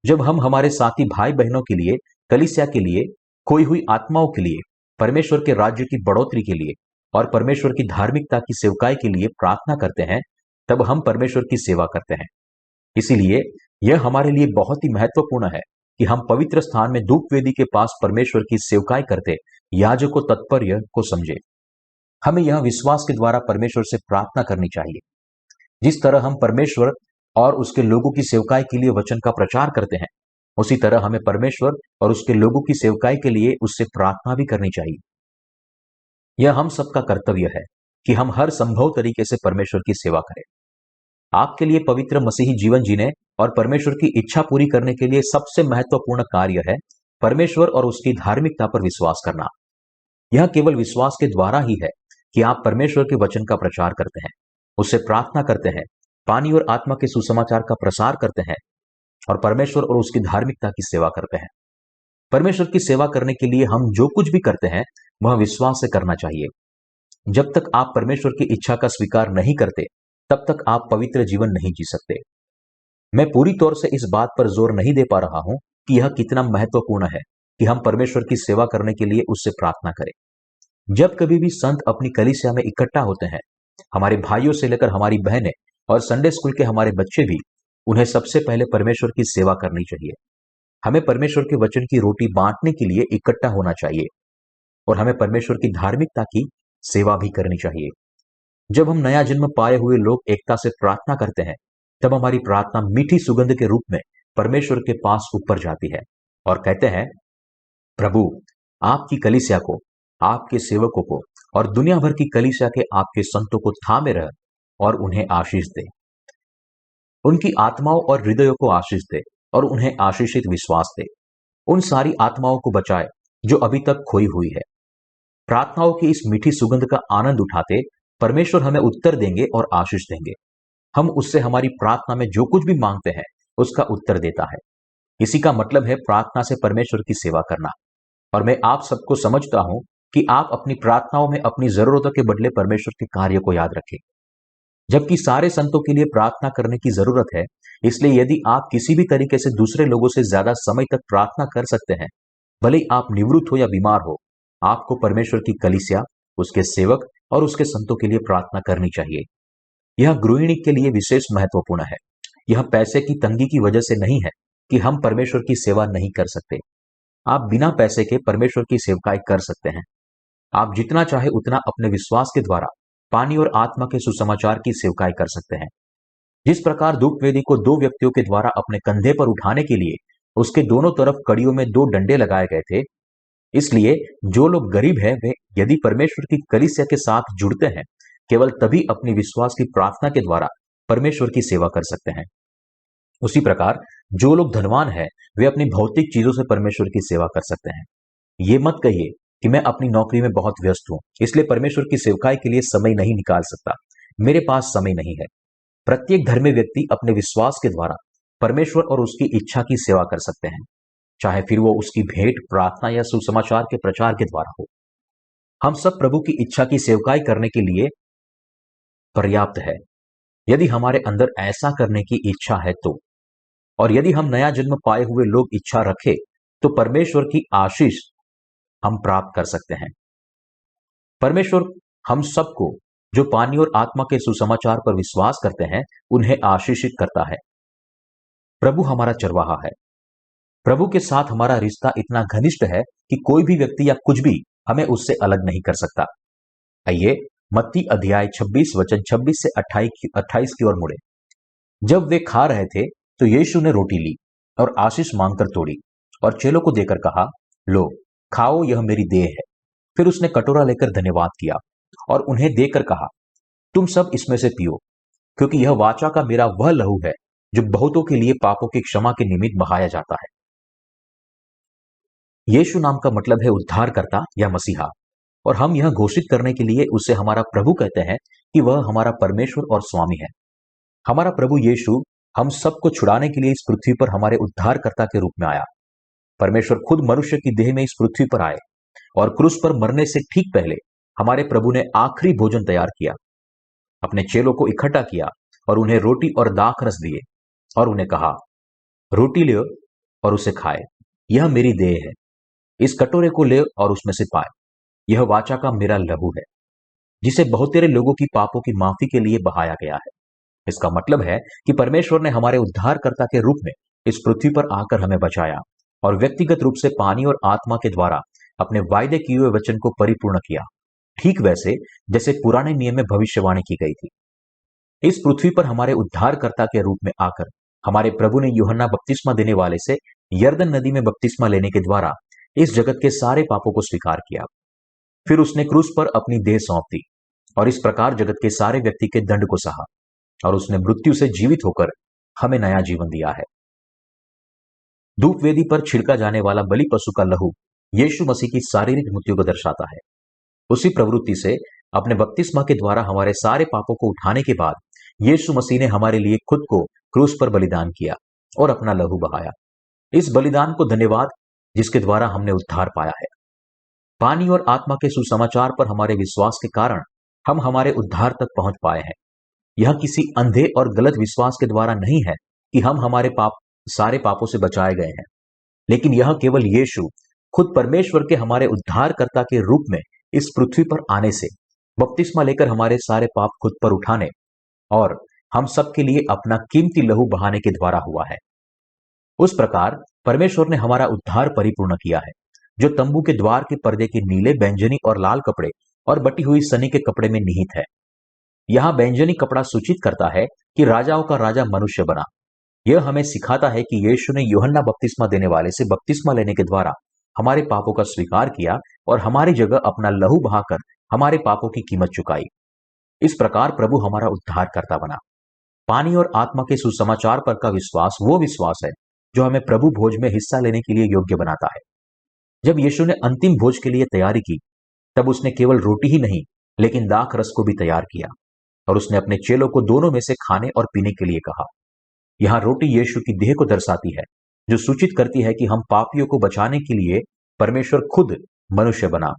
S1: जब हम हमारे साथी भाई बहनों के लिए, कलीसिया के लिए खोई हुई आत्माओं के लिए, परमेश्वर के राज्य की बढ़ोतरी के लिए और परमेश्वर की धार्मिकता की सेवकाई के लिए प्रार्थना करते हैं, तब हम परमेश्वर की सेवा करते हैं। इसीलिए यह हमारे लिए बहुत ही महत्वपूर्ण है कि हम पवित्र स्थान में धूप वेदी के पास परमेश्वर की सेवकाई करते याजकों तात्पर्य को समझे। हमें यह विश्वास के द्वारा परमेश्वर से प्रार्थना करनी चाहिए। जिस तरह हम परमेश्वर और उसके लोगों की सेवकाई के लिए वचन का प्रचार करते हैं, उसी तरह हमें परमेश्वर और उसके लोगों की सेवकाई के लिए उससे प्रार्थना भी करनी चाहिए। यह हम सबका कर्तव्य है कि हम हर संभव तरीके से परमेश्वर की सेवा करें। आपके लिए पवित्र मसीही जीवन जीने और परमेश्वर की इच्छा पूरी करने के लिए सबसे महत्वपूर्ण कार्य है परमेश्वर और उसकी धार्मिकता पर विश्वास करना। यह केवल विश्वास के द्वारा ही है कि आप परमेश्वर के वचन का प्रचार करते हैं, उससे प्रार्थना करते हैं, पानी और आत्मा के सुसमाचार का प्रसार करते हैं और परमेश्वर और उसकी धार्मिकता की सेवा करते हैं। परमेश्वर की सेवा करने के लिए हम जो कुछ भी करते हैं वह विश्वास से करना चाहिए। जब तक आप परमेश्वर की इच्छा का स्वीकार नहीं करते, तब तक आप पवित्र जीवन नहीं जी सकते। मैं पूरी तौर से इस बात पर जोर नहीं दे पा रहा हूं कि यह कितना महत्वपूर्ण है कि हम परमेश्वर की सेवा करने के लिए उससे प्रार्थना करें। जब कभी भी संत अपनी कलीसिया में इकट्ठा होते हैं, हमारे भाइयों से लेकर हमारी बहनें और संडे स्कूल के हमारे बच्चे भी, उन्हें सबसे पहले परमेश्वर की सेवा करनी चाहिए। हमें परमेश्वर के वचन की रोटी बांटने के लिए इकट्ठा होना चाहिए और हमें परमेश्वर की धार्मिकता की सेवा भी करनी चाहिए। जब हम नया जन्म पाए हुए लोग एकता से प्रार्थना करते हैं, तब हमारी प्रार्थना मीठी सुगंध के रूप में परमेश्वर के पास ऊपर जाती है और कहते हैं, प्रभु आपकी कलीसिया को, आपके सेवकों को और दुनिया भर की कलीसिया के आपके संतों को थामे रह और उन्हें आशीष दे। उनकी आत्माओं और हृदयों को आशीष दे और उन्हें आशीषित विश्वास दे। उन सारी आत्माओं को बचाए जो अभी तक खोई हुई है। प्रार्थनाओं की इस मीठी सुगंध का आनंद उठाते परमेश्वर हमें उत्तर देंगे और आशीष देंगे। हम उससे हमारी प्रार्थना में जो कुछ भी मांगते हैं उसका उत्तर देता है। इसी का मतलब है प्रार्थना से परमेश्वर की सेवा करना। और मैं आप सबको समझता हूं कि आप अपनी प्रार्थनाओं में अपनी जरूरतों के बदले परमेश्वर के कार्य को याद रखें, जबकि सारे संतों के लिए प्रार्थना करने की जरूरत है। इसलिए यदि आप किसी भी तरीके से दूसरे लोगों से ज्यादा समय तक प्रार्थना कर सकते हैं, भले ही आप निवृत्त हो या बीमार हो, आपको परमेश्वर की कलीसिया, उसके सेवक और उसके संतों के लिए प्रार्थना करनी चाहिए। यह गृहिणी के लिए विशेष महत्वपूर्ण है। यह पैसे की तंगी की वजह से नहीं है कि हम परमेश्वर की सेवा नहीं कर सकते। आप बिना पैसे के परमेश्वर की सेवकाई कर सकते हैं। आप जितना चाहे उतना अपने विश्वास के द्वारा पानी और आत्मा के सुसमाचार की सेवकाई कर सकते हैं। जिस प्रकार धूप वेदी को दो व्यक्तियों के द्वारा अपने कंधे पर उठाने के लिए उसके दोनों तरफ कड़ियों में दो डंडे लगाए गए थे, इसलिए जो लोग गरीब हैं वे यदि परमेश्वर की कलीसिया के साथ जुड़ते हैं, केवल तभी अपनी विश्वास की प्रार्थना के द्वारा परमेश्वर की सेवा कर सकते हैं। उसी प्रकार जो लोग धनवान हैं वे अपनी भौतिक चीजों से परमेश्वर की सेवा कर सकते हैं। ये मत कहिए कि मैं अपनी नौकरी में बहुत व्यस्त हूं, इसलिए परमेश्वर की सेवकाई के लिए समय नहीं निकाल सकता, मेरे पास समय नहीं है। प्रत्येक धर्मी व्यक्ति अपने विश्वास के द्वारा परमेश्वर और उसकी इच्छा की सेवा कर सकते हैं, चाहे फिर वो उसकी भेंट, प्रार्थना या सुसमाचार के प्रचार के द्वारा हो। हम सब प्रभु की इच्छा की सेवकाई करने के लिए पर्याप्त है, यदि हमारे अंदर ऐसा करने की इच्छा है तो। और यदि हम नया जन्म पाए हुए लोग इच्छा रखें, तो परमेश्वर की आशीष हम प्राप्त कर सकते हैं। परमेश्वर हम सबको जो पानी और आत्मा के सुसमाचार पर विश्वास करते हैं उन्हें आशीषित करता है। प्रभु हमारा चरवाहा है। प्रभु के साथ हमारा रिश्ता इतना घनिष्ठ है कि कोई भी व्यक्ति या कुछ भी हमें उससे अलग नहीं कर सकता। आइए मत्ती अध्याय 26 वचन 26 से 28 की ओर मुड़े। जब वे खा रहे थे तो यीशु ने रोटी ली और आशीष मांगकर तोड़ी और चेलों को देकर कहा, लो खाओ, यह मेरी देह है। फिर उसने कटोरा लेकर धन्यवाद किया और उन्हें देकर कहा, तुम सब इसमें से पियो, क्योंकि यह वाचा का मेरा वह लहू है जो बहुतों के लिए पापों की क्षमा के निमित्त बहाया जाता है। यीशु नाम का मतलब है उद्धारकर्ता या मसीहा, और हम यह घोषित करने के लिए उसे हमारा प्रभु कहते हैं कि वह हमारा परमेश्वर और स्वामी है। हमारा प्रभु यीशु हम सबको छुड़ाने के लिए इस पृथ्वी पर हमारे उद्धारकर्ता के रूप में आया। परमेश्वर खुद मनुष्य की देह में इस पृथ्वी पर आए और क्रूस पर मरने से ठीक पहले हमारे प्रभु ने आखिरी भोजन तैयार किया, अपने चेलों को इकट्ठा किया और उन्हें रोटी और दाख रस दिए और उन्हें कहा, रोटी लो और उसे खाए, यह मेरी देह है। इस कटोरे को ले और उसमें से पाए। यह वाचा का मेरा लहू है, जिसे बहुत तेरे लोगों की पापों की माफी के लिए बहाया गया है। इसका मतलब है कि परमेश्वर ने हमारे उद्धारकर्ता के रूप में इस पृथ्वी पर आकर हमें बचाया और व्यक्तिगत रूप से पानी और आत्मा के द्वारा अपने वायदे किए हुए वचन को परिपूर्ण किया, ठीक वैसे जैसे पुराने नियम में भविष्यवाणी की गई थी। इस पृथ्वी पर हमारे उद्धारकर्ता के रूप में आकर हमारे प्रभु ने यूहन्ना बपतिस्मा देने वाले से यरदन नदी में बपतिस्मा लेने के द्वारा इस जगत के सारे पापों को स्वीकार किया। फिर उसने क्रूस पर अपनी देह सौंप दी और इस प्रकार जगत के सारे व्यक्ति के दंड को सहा और उसने मृत्यु से जीवित होकर हमें नया जीवन दिया है। धूप वेदी पर छिड़का जाने वाला बलि पशु का लहू यीशु मसीह की शारीरिक मृत्यु को दर्शाता है। उसी प्रवृत्ति से अपने बपतिस्मा के द्वारा हमारे सारे पापों को उठाने के बाद यीशु मसीह ने हमारे लिए खुद को क्रूस पर बलिदान किया और अपना लहू बहाया। इस बलिदान को धन्यवाद, जिसके द्वारा हमने उद्धार पाया है। पानी और आत्मा के सुसमाचार पर हमारे विश्वास के कारण हम हमारे उद्धार तक पहुंच पाए हैं। यह किसी अंधे और गलत विश्वास के द्वारा नहीं है कि हम हमारे सारे पापों से बचाए गए हैं, लेकिन यह केवल यीशु खुद परमेश्वर के हमारे उद्धारकर्ता के रूप में इस पृथ्वी पर आने से, बपतिस्मा लेकर हमारे सारे पाप खुद पर उठाने और हम सबके लिए अपना कीमती लहू बहाने के द्वारा हुआ है। उस प्रकार परमेश्वर ने हमारा उद्धार परिपूर्ण किया है, जो तंबू के द्वार के पर्दे के नीले, बैंजनी और लाल कपड़े और बटी हुई सनी के कपड़े में निहित है। यहां बैंजनी कपड़ा सूचित करता है कि राजाओं का राजा मनुष्य बना। यह हमें सिखाता है कि यीशु ने यूहन्ना बपतिस्मा देने वाले से बपतिस्मा लेने के द्वारा हमारे पापों का स्वीकार किया और हमारी जगह अपना लहू बहाकर हमारे पापों की कीमत चुकाई। इस प्रकार प्रभु हमारा उद्धारकर्ता बना। पानी और आत्मा के सुसमाचार पर का विश्वास वो विश्वास है जो हमें प्रभु भोज में हिस्सा लेने के लिए योग्य बनाता है। जब यीशु ने अंतिम भोज के लिए तैयारी की, तब उसने केवल रोटी ही नहीं लेकिन दाख रस को भी तैयार किया और उसने अपने चेलों को दोनों में से खाने और पीने के लिए कहा। यहां रोटी यीशु की देह को दर्शाती है, जो सूचित करती है कि हम पापियों को बचाने के लिए परमेश्वर खुद मनुष्य बना।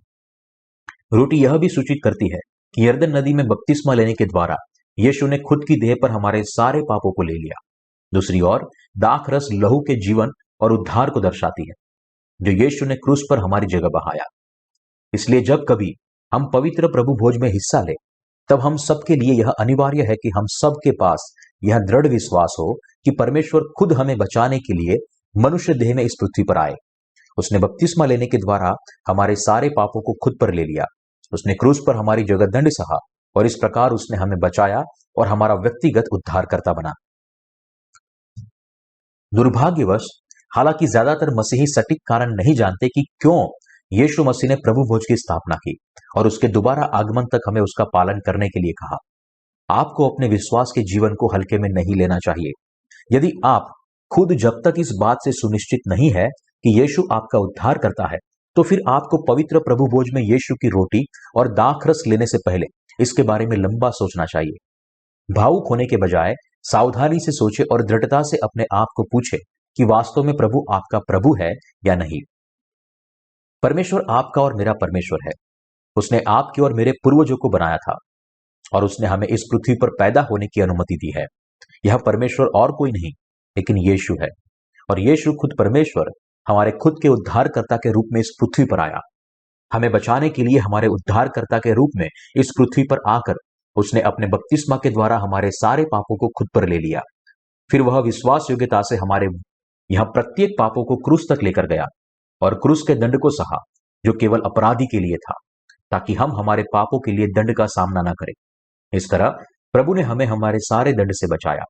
S1: रोटी यह भी सूचित करती है कि यरदन नदी में बपतिस्मा लेने के द्वारा यीशु ने खुद की देह पर हमारे सारे पापों को ले लिया। दूसरी ओर दाख रस लहू के जीवन और उद्धार को दर्शाती है, जो यीशु ने क्रूस पर हमारी जगह बहाया। इसलिए जब कभी हम पवित्र प्रभु भोज में हिस्सा ले, तब हम सबके लिए यह अनिवार्य है कि हम सबके पास यह दृढ़ विश्वास हो कि परमेश्वर खुद हमें बचाने के लिए मनुष्य देह में इस पृथ्वी पर आए। उसने बपतिस्मा लेने के द्वारा हमारे सारे पापों को खुद पर ले लिया। उसने क्रूस पर हमारी जगह दंड सहा और इस प्रकार उसने हमें बचाया और हमारा व्यक्तिगत उद्धारकर्ता बना। दुर्भाग्यवश हालांकि ज्यादातर मसीही सटीक कारण नहीं जानते कि क्यों यीशु मसीह ने प्रभु भोज की स्थापना की और उसके दोबारा आगमन तक हमें उसका पालन करने के लिए कहा। आपको अपने विश्वास के जीवन को हल्के में नहीं लेना चाहिए। यदि आप खुद जब तक इस बात से सुनिश्चित नहीं है कि यीशु आपका उद्धार करता है, तो फिर आपको पवित्र प्रभु भोज में यीशु की रोटी और दाख रस लेने से पहले इसके बारे में लंबा सोचना चाहिए। भावुक होने के बजाय सावधानी से सोचे और दृढ़ता से अपने आप को पूछे कि वास्तव में प्रभु आपका प्रभु है या नहीं। परमेश्वर आपका और मेरा परमेश्वर है। उसने आपके और मेरे पूर्वजों को बनाया था और उसने हमें इस पृथ्वी पर पैदा होने की अनुमति दी है। यह परमेश्वर और कोई नहीं लेकिन यीशु है, और यीशु खुद परमेश्वर हमारे खुद के उद्धारकर्ता के रूप में इस पृथ्वी पर आया। हमें बचाने के लिए हमारे उद्धारकर्ता के रूप में इस पृथ्वी पर आकर उसने अपने बपतिस्मा के द्वारा हमारे सारे पापों को खुद पर ले लिया। फिर वह विश्वास योग्यता से हमारे यहां प्रत्येक पापों को क्रूस तक लेकर गया और क्रूस के दंड को सहा, जो केवल अपराधी के लिए था, ताकि हम हमारे पापों के लिए दंड का सामना न करें। इस तरह प्रभु ने हमें हमारे सारे दंड से बचाया।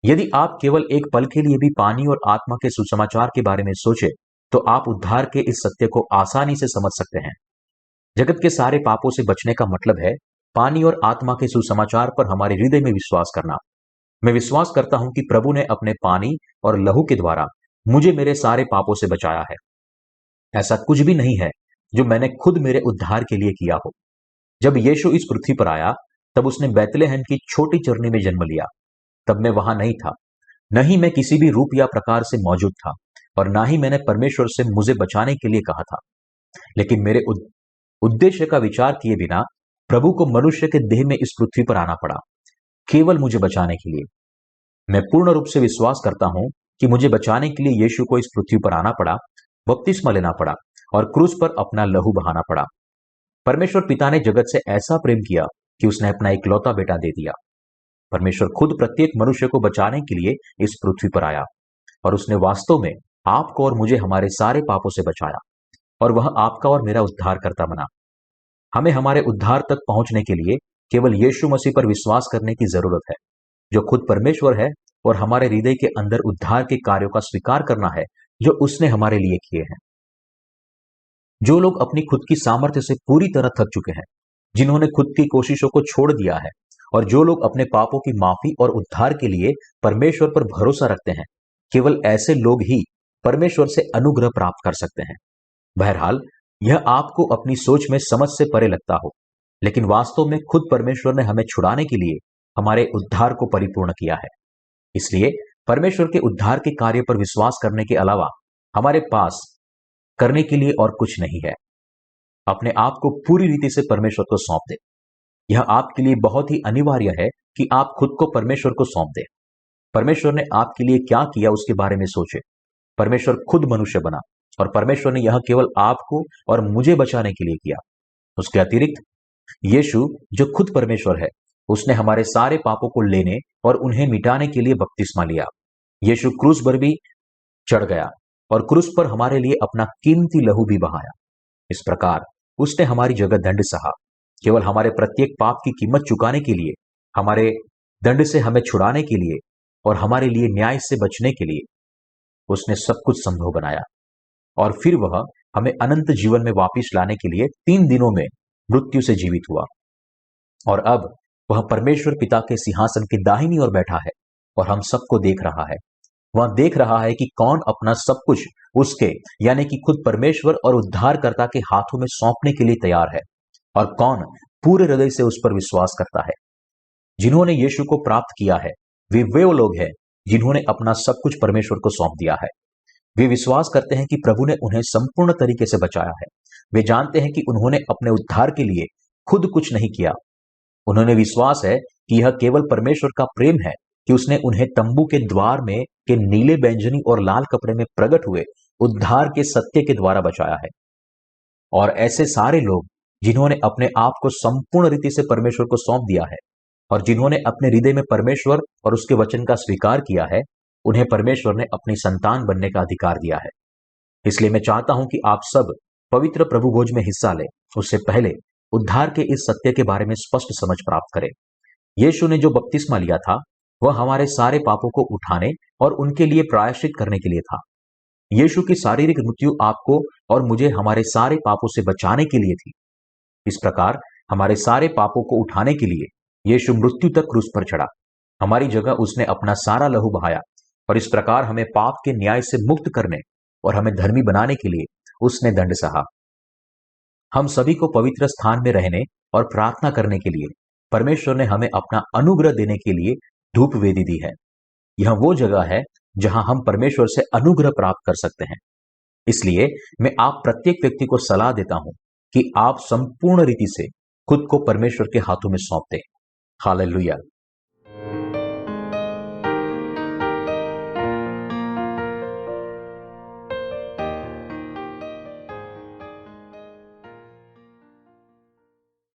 S1: यदि आप केवल एक पल के लिए भी पानी और आत्मा के सुसमाचार के बारे में सोचे, तो आप उद्धार के इस सत्य को आसानी से समझ सकते हैं। जगत के सारे पापों से बचने का मतलब है पानी और आत्मा के सुसमाचार पर हमारे हृदय में विश्वास करना। मैं विश्वास करता हूं कि प्रभु ने अपने पानी और लहू के द्वारा मुझे मेरे सारे पापों से बचाया है। ऐसा कुछ भी नहीं है जो मैंने खुद मेरे उद्धार के लिए किया हो। जब यीशु इस पृथ्वी पर आया, तब उसने बैतलहम की छोटी चरनी में जन्म लिया। तब मैं वहां नहीं था, न ही मैं किसी भी रूप या प्रकार से मौजूद था, और ना ही मैंने परमेश्वर से मुझे बचाने के लिए कहा था। लेकिन मेरे उद्देश्य का विचार किए बिना प्रभु को मनुष्य के देह में इस पृथ्वी पर आना पड़ा, केवल मुझे बचाने के लिए। मैं पूर्ण रूप से विश्वास करता हूं कि मुझे बचाने के लिए यीशु को इस पृथ्वी पर आना पड़ा, बपतिस्मा लेना पड़ा और क्रूस पर अपना लहू बहाना पड़ा। परमेश्वर पिता ने जगत से ऐसा प्रेम किया कि उसने अपना इकलौता बेटा दे दिया। परमेश्वर खुद प्रत्येक मनुष्य को बचाने के लिए इस पृथ्वी पर आया और उसने वास्तव में आपको और मुझे हमारे सारे पापों से बचाया और वह आपका और मेरा उद्धारकर्ता बना। हमें हमारे उद्धार तक पहुंचने के लिए केवल यीशु मसीह पर विश्वास करने की जरूरत है, जो खुद परमेश्वर है, और हमारे हृदय के अंदर उद्धार के कार्यों का स्वीकार करना है जो उसने हमारे लिए किए हैं। जो लोग अपनी खुद की सामर्थ्य से पूरी तरह थक चुके हैं, जिन्होंने खुद की कोशिशों को छोड़ दिया है, और जो लोग अपने पापों की माफी और उद्धार के लिए परमेश्वर पर भरोसा रखते हैं, केवल ऐसे लोग ही परमेश्वर से अनुग्रह प्राप्त कर सकते हैं। बहरहाल, यह आपको अपनी सोच में समझ से परे लगता हो, लेकिन वास्तव में खुद परमेश्वर ने हमें छुड़ाने के लिए हमारे उद्धार को परिपूर्ण किया है। इसलिए परमेश्वर के उद्धार के कार्य पर विश्वास करने के अलावा हमारे पास करने के लिए और कुछ नहीं है। अपने आप को पूरी रीति से परमेश्वर को सौंप दे। यह आपके लिए बहुत ही अनिवार्य है कि आप खुद को परमेश्वर को सौंप दें। परमेश्वर ने आपके लिए क्या किया उसके बारे में सोचे। परमेश्वर खुद मनुष्य बना और परमेश्वर ने यह केवल आपको और मुझे बचाने के लिए किया। उसके अतिरिक्त यीशु, जो खुद परमेश्वर है, उसने हमारे सारे पापों को लेने और उन्हें मिटाने के लिए बपतिस्मा लिया। यीशु क्रूस पर भी चढ़ गया और क्रूस पर हमारे लिए अपना कीमती लहू भी बहाया। इस प्रकार उसने हमारी जगह दंड सहा। केवल हमारे प्रत्येक पाप की कीमत चुकाने के लिए, हमारे दंड से हमें छुड़ाने के लिए और हमारे लिए न्याय से बचने के लिए उसने सब कुछ संभव बनाया। और फिर वह हमें अनंत जीवन में वापस लाने के लिए 3 दिनों में मृत्यु से जीवित हुआ। और अब वह परमेश्वर पिता के सिंहासन के दाहिनी ओर बैठा है और हम सबको देख रहा है। वह देख रहा है कि कौन अपना सब कुछ उसके, यानी कि खुद परमेश्वर और उद्धारकर्ता के हाथों में सौंपने के लिए तैयार है, और कौन पूरे हृदय से उस पर विश्वास करता है। जिन्होंने यीशु को प्राप्त किया है, वे लोग हैं जिन्होंने अपना सब कुछ परमेश्वर को सौंप दिया है। वे विश्वास करते हैं कि प्रभु ने उन्हें संपूर्ण तरीके से बचाया है। वे जानते हैं कि उन्होंने अपने उद्धार के लिए खुद कुछ नहीं किया। उन्होंने विश्वास है कि यह केवल परमेश्वर का प्रेम है कि उसने उन्हें तंबू के द्वार में के नीले, बैंजनी और लाल कपड़े में प्रकट हुए उद्धार के सत्य के द्वारा बचाया है। और ऐसे सारे लोग जिन्होंने अपने आप को संपूर्ण रीति से परमेश्वर को सौंप दिया है और जिन्होंने अपने हृदय में परमेश्वर और उसके वचन का स्वीकार किया है, उन्हें परमेश्वर ने अपनी संतान बनने का अधिकार दिया है। इसलिए मैं चाहता हूं कि आप सब पवित्र प्रभु भोज में हिस्सा लें, उससे पहले उद्धार के इस सत्य के बारे में स्पष्ट समझ प्राप्त करें। यीशु ने जो बपतिस्मा लिया था, वह हमारे सारे पापों को उठाने और उनके लिए प्रायश्चित करने के लिए था। यीशु की शारीरिक मृत्यु आपको और मुझे हमारे सारे पापों से बचाने के लिए थी। इस प्रकार हमारे सारे पापों को उठाने के लिए यीशु मृत्यु तक क्रूस पर चढ़ा। हमारी जगह उसने अपना सारा लहू बहाया और इस प्रकार हमें पाप के न्याय से मुक्त करने और हमें धर्मी बनाने के लिए उसने दंड सहा। हम सभी को पवित्र स्थान में रहने और प्रार्थना करने के लिए परमेश्वर ने हमें अपना अनुग्रह देने के लिए धूप वेदी दी है। यह वो जगह है जहां हम परमेश्वर से अनुग्रह प्राप्त कर सकते हैं। इसलिए मैं आप प्रत्येक व्यक्ति को सलाह देता हूं कि आप संपूर्ण रीति से खुद को परमेश्वर के हाथों में सौंप दें। हालेलुया।